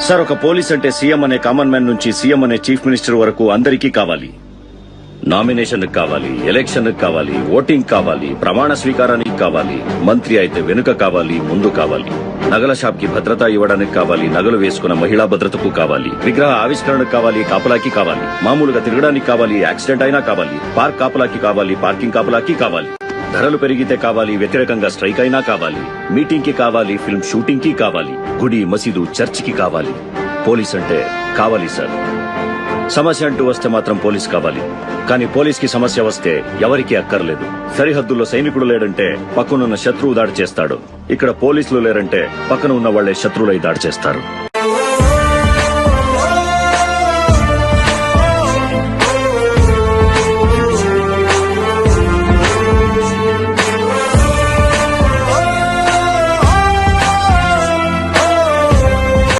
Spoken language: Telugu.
సార్, ఒక పోలీస్ అంటే సీఎం అనే కామన్ మ్యాన్ నుంచి సీఎం అనే చీఫ్ మినిస్టర్ వరకు అందరికీ కావాలి. నామినేషన్ కావాలి, ఎలక్షన్ కావాలి, ఓటింగ్ కావాలి, ప్రమాణ స్వీకారానికి కావాలి, మంత్రి అయితే వెనుక కావాలి, ముందు కావాలి, నగల షాప్ కి భద్రత ఇవ్వడానికి కావాలి, నగలు వేసుకున్న మహిళా భద్రతకు కావాలి, విగ్రహ ఆవిష్కరణకు కావాలి, కాపలాకి కావాలి, మామూలుగా తిరగడానికి కావాలి, యాక్సిడెంట్ అయినా కావాలి, పార్క్ కాపలాకి కావాలి, పార్కింగ్ కాపలాకి కావాలి, ధరలు పెరిగితే కావాలి, వ్యతిరేకంగా స్ట్రైక్ అయినా కావాలి, మీటింగ్ కి కావాలి, ఫిల్మ్ షూటింగ్ కి కావాలి, గుడి మసీదు చర్చికి కావాలి. పోలీస్ అంటే కావాలి సార్. సమస్య అంటూ వస్తే మాత్రం పోలీస్ కావాలి. కానీ పోలీస్ కి సమస్య వస్తే ఎవరికీ అక్కర్లేదు. సరిహద్దుల్లో సైనికుడు లేడంటే పక్కనున్న శత్రువు దాడి చేస్తాడు. ఇక్కడ పోలీసులు లేరంటే పక్కన ఉన్న వాళ్లే శత్రువులై దాడి చేస్తారు.